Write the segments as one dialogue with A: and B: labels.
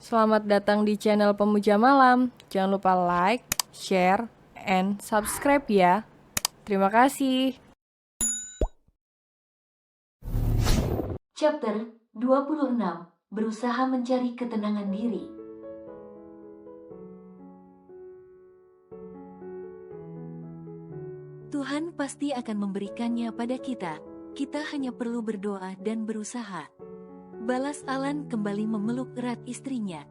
A: Selamat datang di channel Pemuja Malam. Jangan lupa like, share, and subscribe ya. Terima kasih.
B: Chapter 26. Berusaha mencari ketenangan diri. Tuhan pasti akan memberikannya pada kita. Kita hanya perlu berdoa dan berusaha. Balas Alan kembali memeluk erat istrinya.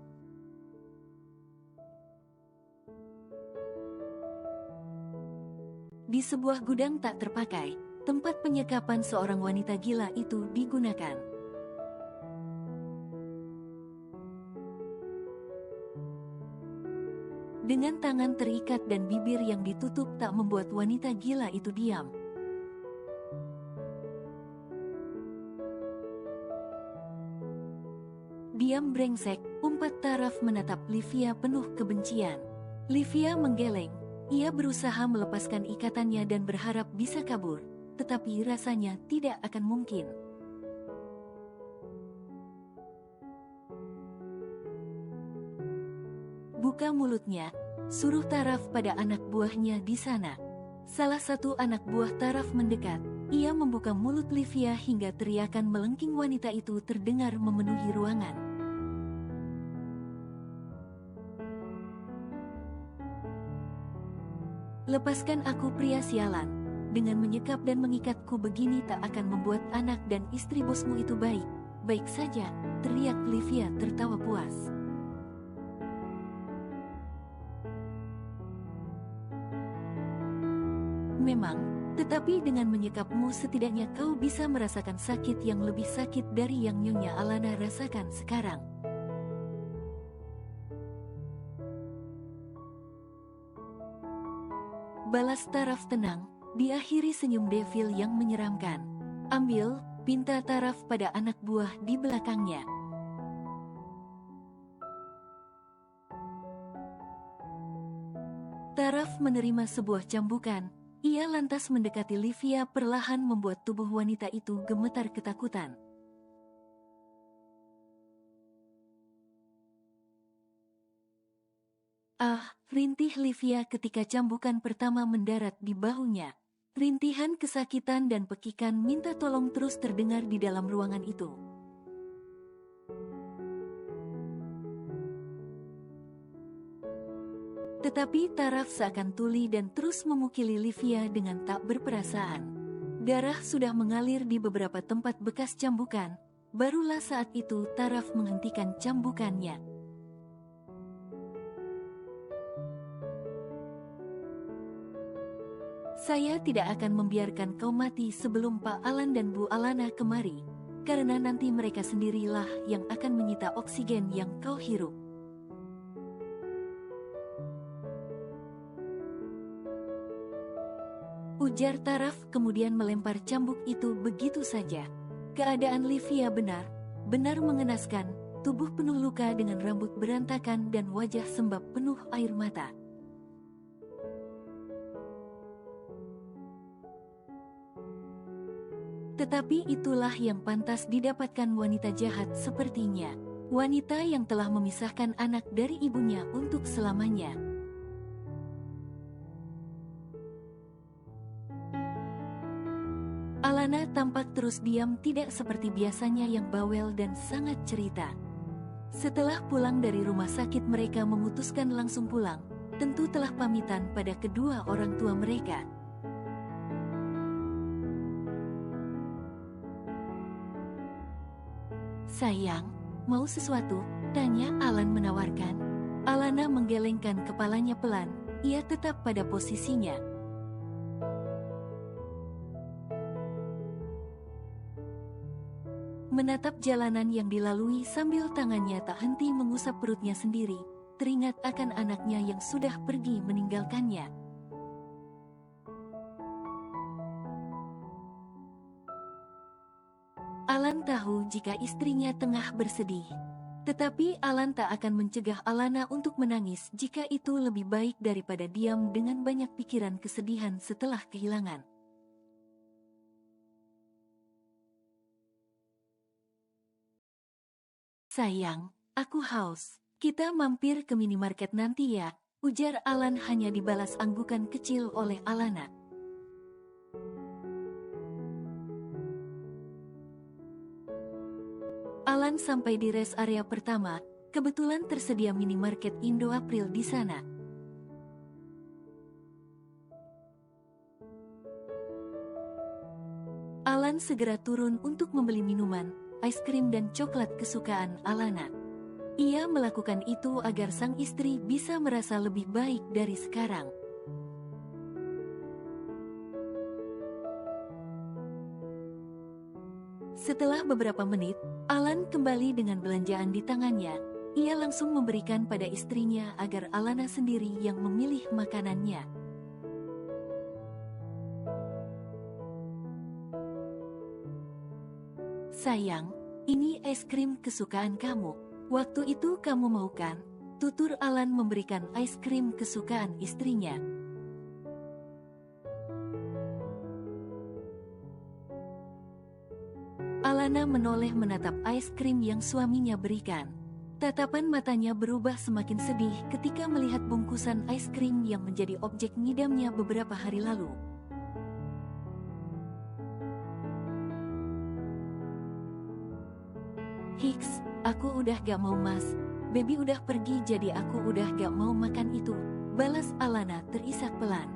B: Di sebuah gudang tak terpakai, tempat penyekapan seorang wanita gila itu digunakan. Dengan tangan terikat dan bibir yang ditutup tak membuat wanita gila itu diam. Diam brengsek, umpat Taraf menatap Livia penuh kebencian. Livia menggeleng, ia berusaha melepaskan ikatannya dan berharap bisa kabur, tetapi rasanya tidak akan mungkin. Buka mulutnya, suruh Taraf pada anak buahnya di sana. Salah satu anak buah Taraf mendekat, ia membuka mulut Livia hingga teriakan melengking wanita itu terdengar memenuhi ruangan. Lepaskan aku pria sialan, dengan menyekap dan mengikatku begini tak akan membuat anak dan istri bosmu itu baik. Baik saja, teriak Livia tertawa puas. Memang, tetapi dengan menyekapmu setidaknya kau bisa merasakan sakit yang lebih sakit dari yang Nyonya Alana rasakan sekarang. Balas Taraf tenang, diakhiri senyum devil yang menyeramkan. Ambil, pinta Taraf pada anak buah di belakangnya. Taraf menerima sebuah cambukan. Ia lantas mendekati Livia perlahan membuat tubuh wanita itu gemetar ketakutan. Ah, rintih Livia ketika cambukan pertama mendarat di bahunya. Rintihan kesakitan dan pekikan minta tolong terus terdengar di dalam ruangan itu. Tetapi Taraf seakan tuli dan terus memukili Livia dengan tak berperasaan. Darah sudah mengalir di beberapa tempat bekas cambukan. Barulah saat itu Taraf menghentikan cambukannya. Saya tidak akan membiarkan kau mati sebelum Pak Alan dan Bu Alana kemari, karena nanti mereka sendirilah yang akan menyita oksigen yang kau hirup. Ujar Taraf kemudian melempar cambuk itu begitu saja. Keadaan Livia benar mengenaskan, tubuh penuh luka dengan rambut berantakan dan wajah sembab penuh air mata. Tetapi itulah yang pantas didapatkan wanita jahat sepertinya. Wanita yang telah memisahkan anak dari ibunya untuk selamanya. Alana tampak terus diam, tidak seperti biasanya yang bawel dan sangat cerita. Setelah pulang dari rumah sakit mereka memutuskan langsung pulang, tentu telah pamitan pada kedua orang tua mereka. Sayang, mau sesuatu? Tanya Alan menawarkan. Alana menggelengkan kepalanya pelan, ia tetap pada posisinya. Menatap jalanan yang dilalui sambil tangannya tak henti mengusap perutnya sendiri, teringat akan anaknya yang sudah pergi meninggalkannya. Alan tahu jika istrinya tengah bersedih. Tetapi Alan tak akan mencegah Alana untuk menangis jika itu lebih baik daripada diam dengan banyak pikiran kesedihan setelah kehilangan. Sayang, Aku haus. Kita mampir ke minimarket nanti ya, ujar Alan hanya dibalas anggukan kecil oleh Alana. Alan sampai di rest area pertama, kebetulan tersedia minimarket Indo April di sana. Alan segera turun untuk membeli minuman, es krim dan coklat kesukaan Alana. Ia melakukan itu agar sang istri bisa merasa lebih baik dari sekarang. Setelah beberapa menit, Alan kembali dengan belanjaan di tangannya. Ia langsung memberikan pada istrinya agar Alana sendiri yang memilih makanannya. Sayang, ini es krim kesukaan kamu. Waktu itu kamu mau kan? Tutur Alan memberikan es krim kesukaan istrinya. Alana menoleh menatap es krim yang suaminya berikan. Tatapan matanya berubah semakin sedih ketika melihat bungkusan es krim yang menjadi objek ngidamnya beberapa hari lalu. Hiks, aku udah gak mau mas. Baby udah pergi jadi aku udah gak mau makan itu, balas Alana terisak pelan.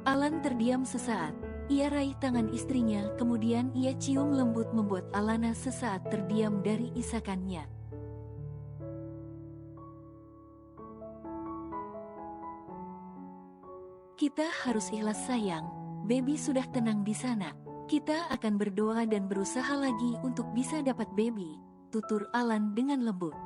B: Alan terdiam sesaat. Ia raih tangan istrinya, kemudian ia cium lembut membuat Alana sesaat terdiam dari isakannya. Kita harus ikhlas sayang, baby sudah tenang di sana. Kita akan berdoa dan berusaha lagi untuk bisa dapat baby, tutur Alan dengan lembut.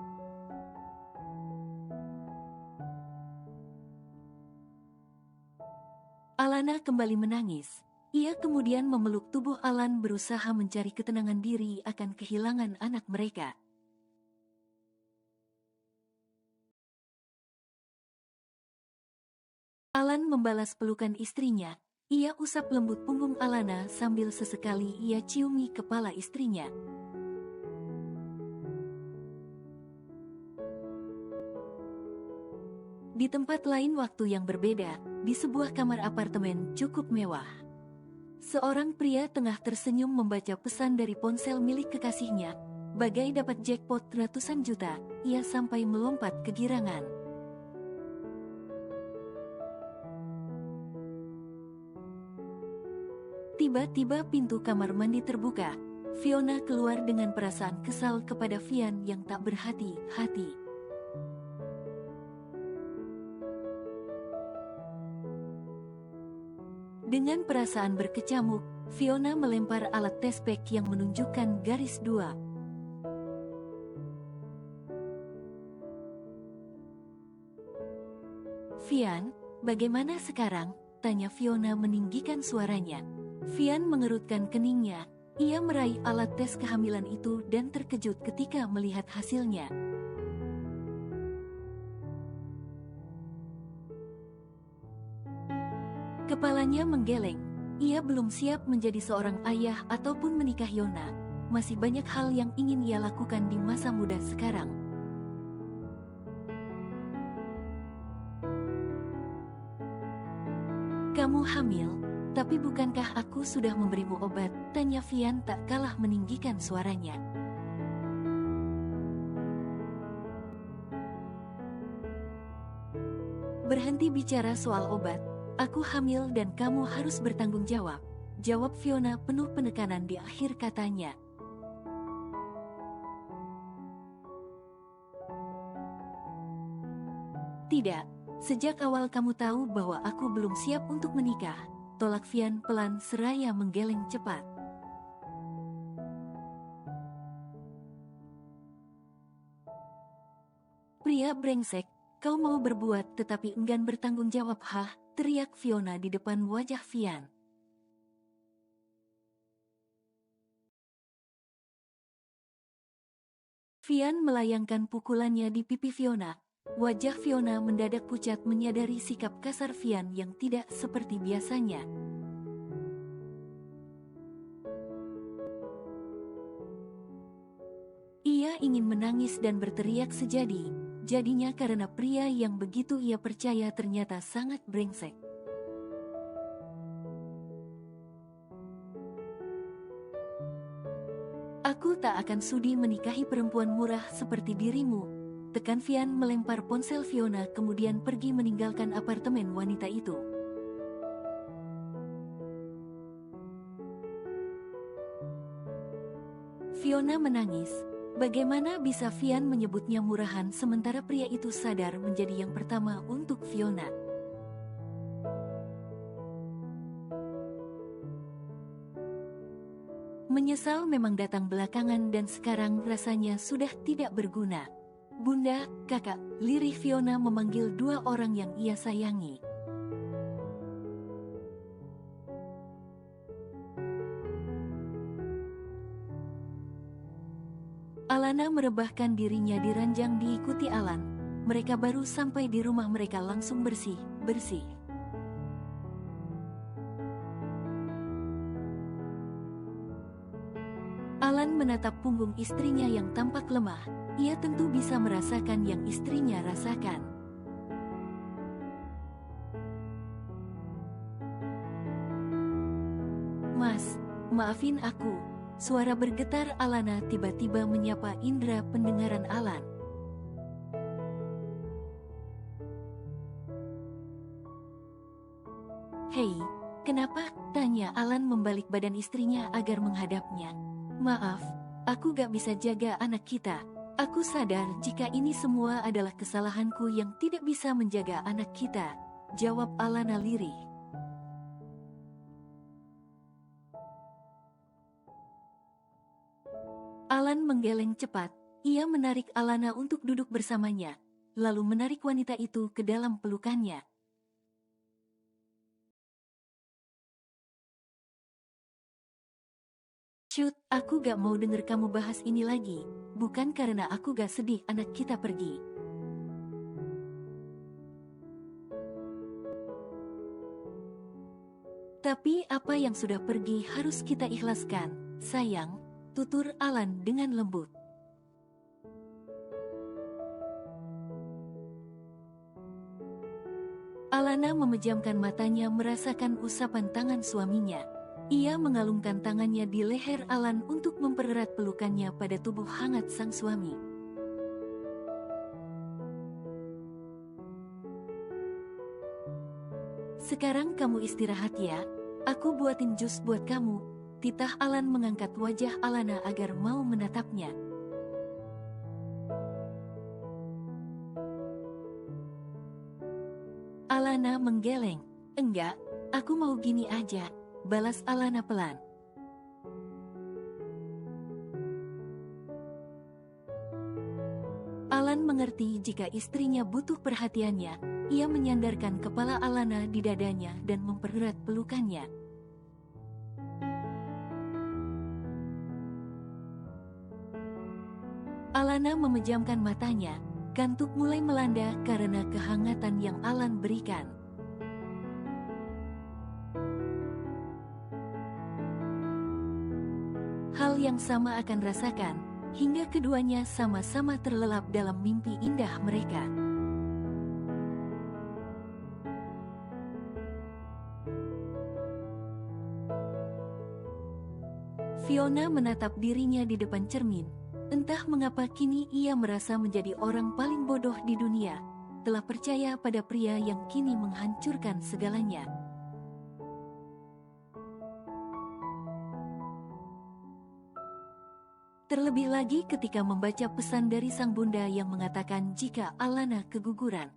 B: Alana kembali menangis. Ia kemudian memeluk tubuh Alan berusaha mencari ketenangan diri akan kehilangan anak mereka. Alan membalas pelukan istrinya. Ia usap lembut punggung Alana sambil sesekali ia ciumi kepala istrinya. Di tempat lain waktu yang berbeda, di sebuah kamar apartemen cukup mewah. Seorang pria tengah tersenyum membaca pesan dari ponsel milik kekasihnya. Bagai dapat jackpot ratusan juta, ia sampai melompat kegirangan. Tiba-tiba pintu kamar mandi terbuka. Fiona keluar dengan perasaan kesal kepada Vian yang tak berhati-hati. Dengan perasaan berkecamuk, Fiona melempar alat tespek yang menunjukkan garis 2. Vian, bagaimana sekarang? Tanya Fiona meninggikan suaranya. Vian mengerutkan keningnya. Ia meraih alat tes kehamilan itu dan terkejut ketika melihat hasilnya. Kepalanya menggeleng. Ia belum siap menjadi seorang ayah ataupun menikah Yona. Masih banyak hal yang ingin ia lakukan di masa muda sekarang. Kamu hamil, tapi bukankah aku sudah memberimu obat? Tanya Vian tak kalah meninggikan suaranya. Berhenti bicara soal obat. Aku hamil dan kamu harus bertanggung jawab, jawab Fiona penuh penekanan di akhir katanya. Tidak, sejak awal kamu tahu bahwa aku belum siap untuk menikah, tolak Vian pelan seraya menggeleng cepat. Pria brengsek, kau mau berbuat tetapi enggan bertanggung jawab, hah? Teriak Fiona di depan wajah Vian. Vian melayangkan pukulannya di pipi Fiona. Wajah Fiona mendadak pucat menyadari sikap kasar Vian yang tidak seperti biasanya. Fiona ingin menangis dan berteriak sejadi-jadinya karena pria yang begitu ia percaya ternyata sangat brengsek. Aku tak akan sudi menikahi perempuan murah seperti dirimu. Tekan Fian melempar ponsel Fiona kemudian pergi meninggalkan apartemen wanita itu. Fiona menangis. Bagaimana bisa Fian menyebutnya murahan sementara pria itu sadar menjadi yang pertama untuk Fiona. Menyesal memang datang belakangan dan sekarang rasanya sudah tidak berguna. Bunda, kakak, lirih Fiona memanggil dua orang yang ia sayangi. Alana merebahkan dirinya di ranjang diikuti Alan. Mereka baru sampai di rumah mereka langsung bersih. Alan menatap punggung istrinya yang tampak lemah. Ia tentu bisa merasakan yang istrinya rasakan. Mas, maafin aku. Suara bergetar Alana tiba-tiba menyapa indera pendengaran Alan. Hei, kenapa? Tanya Alan membalik badan istrinya agar menghadapnya. Maaf, aku gak bisa jaga anak kita. Aku sadar jika ini semua adalah kesalahanku yang tidak bisa menjaga anak kita, jawab Alana lirih. Alan menggeleng cepat, ia menarik Alana untuk duduk bersamanya, lalu menarik wanita itu ke dalam pelukannya. Cut, aku gak mau denger kamu bahas ini lagi. Bukan karena aku gak sedih anak kita pergi. Tapi apa yang sudah pergi harus kita ikhlaskan, sayang, tutur Alan dengan lembut. Alana memejamkan matanya merasakan usapan tangan suaminya. Ia mengalungkan tangannya di leher Alan untuk mempererat pelukannya pada tubuh hangat sang suami. Sekarang kamu istirahat ya, aku buatin jus buat kamu. Titah Alan mengangkat wajah Alana agar mau menatapnya. Alana menggeleng. Enggak, aku mau gini aja, balas Alana pelan. Alan mengerti jika istrinya butuh perhatiannya. Ia menyandarkan kepala Alana di dadanya dan mempererat pelukannya. Alana memejamkan matanya. Kantuk mulai melanda karena kehangatan yang Alan berikan. Hal yang sama akan rasakan, hingga keduanya sama-sama terlelap dalam mimpi indah mereka. Fiona menatap dirinya di depan cermin. Entah mengapa kini ia merasa menjadi orang paling bodoh di dunia. Telah percaya pada pria yang kini menghancurkan segalanya. Terlebih lagi ketika membaca pesan dari sang bunda yang mengatakan jika Alana keguguran.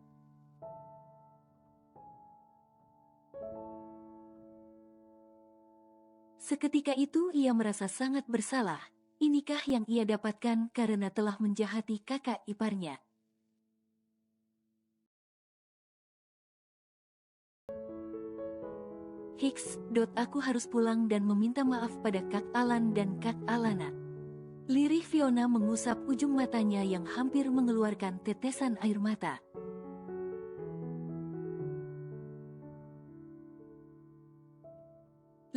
B: Seketika itu ia merasa sangat bersalah. Inikah yang ia dapatkan karena telah menjahati kakak iparnya? Aku harus pulang dan meminta maaf pada Kak Alan dan Kak Alana. Lirih Fiona mengusap ujung matanya yang hampir mengeluarkan tetesan air mata.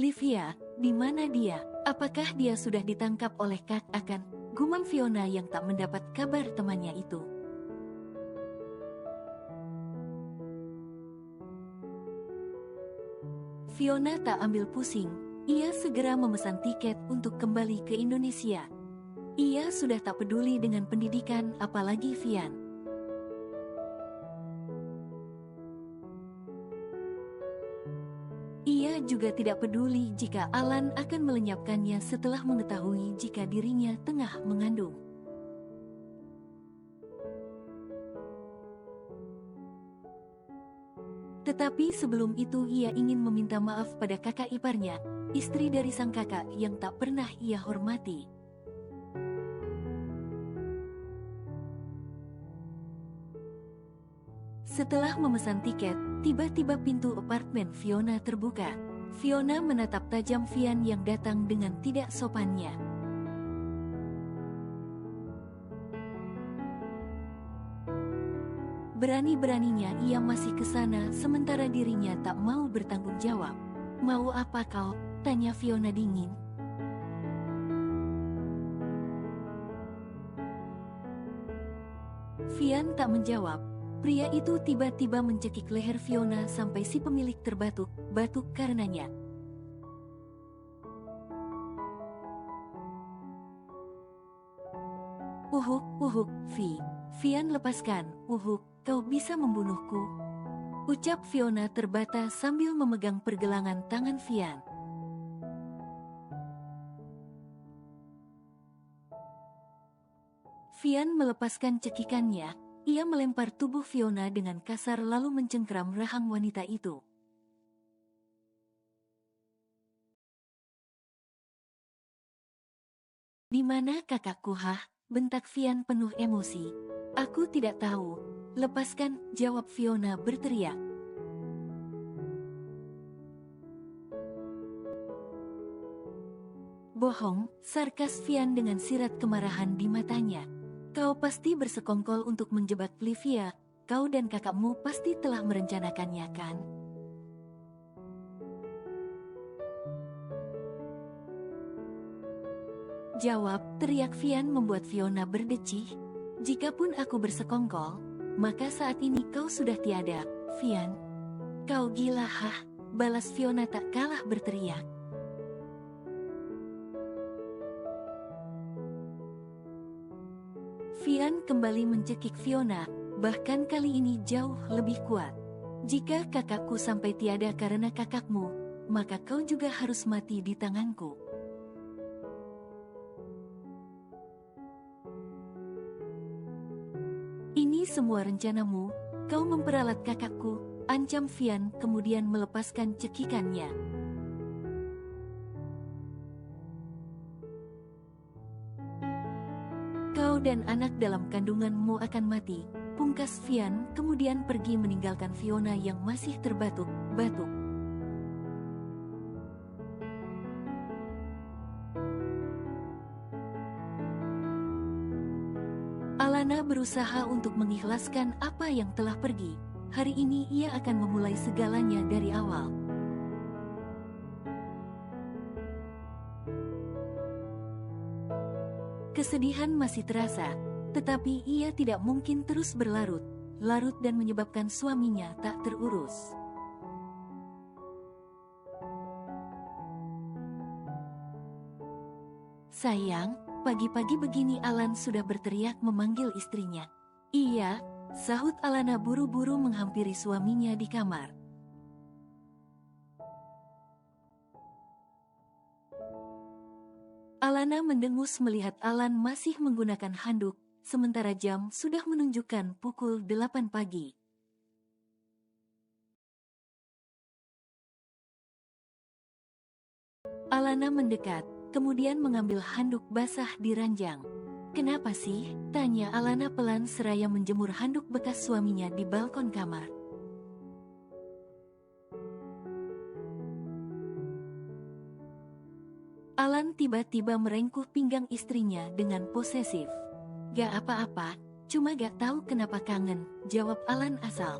B: Livia, di mana dia? Apakah dia sudah ditangkap oleh Kak Akan? gumam Fiona yang tak mendapat kabar temannya itu. Fiona tak ambil pusing, ia segera memesan tiket untuk kembali ke Indonesia. Ia sudah tak peduli dengan pendidikan, apalagi Fian. Ia juga tidak peduli jika Alan akan melenyapkannya setelah mengetahui jika dirinya tengah mengandung. Tetapi sebelum itu ia ingin meminta maaf pada kakak iparnya, istri dari sang kakak yang tak pernah ia hormati. Setelah memesan tiket, tiba-tiba pintu apartemen Fiona terbuka. Fiona menatap tajam Fian yang datang dengan tidak sopannya. Berani-beraninya ia masih ke sana sementara dirinya tak mau bertanggung jawab. "Mau apa kau?" tanya Fiona dingin. Fian tak menjawab. Pria itu tiba-tiba mencekik leher Fiona sampai si pemilik terbatuk-batuk karenanya. "Uhuk, uhuk, Fian lepaskan, uhuk, kau bisa membunuhku," ucap Fiona terbata sambil memegang pergelangan tangan Fian. Fian melepaskan cekikannya, ia melempar tubuh Fiona dengan kasar lalu mencengkeram rahang wanita itu. "Di mana kakakku, hah?" bentak Fian penuh emosi. "Aku tidak tahu." "Lepaskan," jawab Fiona berteriak. "Bohong," sarkas Fian dengan sirat kemarahan di matanya. "Kau pasti bersekongkol untuk menjebak Livia, kau dan kakakmu pasti telah merencanakannya, kan?" "Jawab," teriak Fian membuat Fiona berdecih. "Jikapun aku bersekongkol, maka saat ini kau sudah tiada, Fian." "Kau gila, hah?" balas Fiona tak kalah berteriak. Fian kembali mencekik Fiona, bahkan kali ini jauh lebih kuat. "Jika kakakku sampai tiada karena kakakmu, maka kau juga harus mati di tanganku." "Ini semua rencanamu, kau memperalat kakakku," ancam Fian kemudian melepaskan cekikannya. "Kau dan anak dalam kandunganmu akan mati," pungkas Fian kemudian pergi meninggalkan Fiona yang masih terbatuk-batuk. Alana berusaha untuk mengikhlaskan apa yang telah pergi. Hari ini ia akan memulai segalanya dari awal. Kesedihan masih terasa, tetapi ia tidak mungkin terus berlarut-larut dan menyebabkan suaminya tak terurus. "Sayang, pagi-pagi begini," Alan sudah berteriak memanggil istrinya. "Iya," sahut Alana buru-buru menghampiri suaminya di kamar. Alana mendengus melihat Alan masih menggunakan handuk, sementara jam sudah menunjukkan pukul 8 pagi. Alana mendekat, kemudian mengambil handuk basah di ranjang. "Kenapa sih?" tanya Alana pelan seraya menjemur handuk bekas suaminya di balkon kamar. Alan tiba-tiba merengkuh pinggang istrinya dengan posesif. "Gak apa-apa, cuma gak tahu kenapa kangen," jawab Alan asal.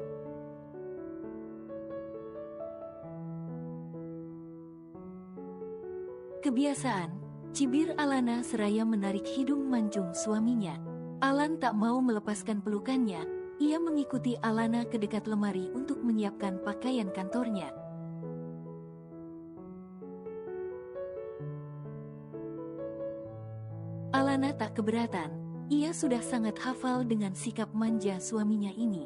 B: "Kebiasaan," Cibir Alana seraya menarik hidung mancung suaminya. Alan tak mau melepaskan pelukannya. Ia mengikuti Alana ke dekat lemari untuk menyiapkan pakaian kantornya. Alana tak keberatan. Ia sudah sangat hafal dengan sikap manja suaminya ini.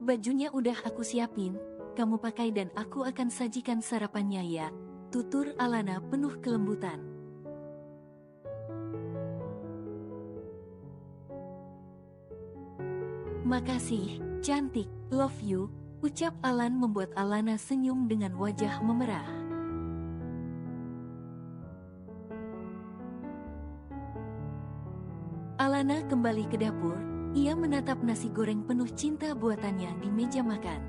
B: Bajunya udah aku siapin, kamu pakai dan aku akan sajikan sarapannya ya, tutur Alana penuh kelembutan. Makasih, cantik, love you, ucap Alan membuat Alana senyum dengan wajah memerah. Alana kembali ke dapur, ia menatap nasi goreng penuh cinta buatannya di meja makan.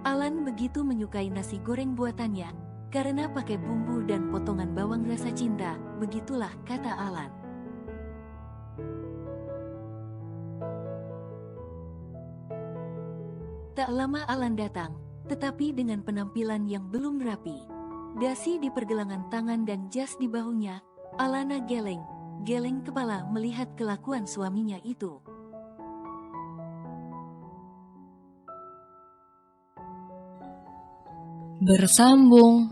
B: Alan begitu menyukai nasi goreng buatannya, karena pakai bumbu dan potongan bawang rasa cinta, begitulah kata Alan. Tak lama Alan datang, tetapi dengan penampilan yang belum rapi. Dasi di pergelangan tangan dan jas di bahunya, Alana geleng kepala melihat kelakuan suaminya itu.
A: Bersambung.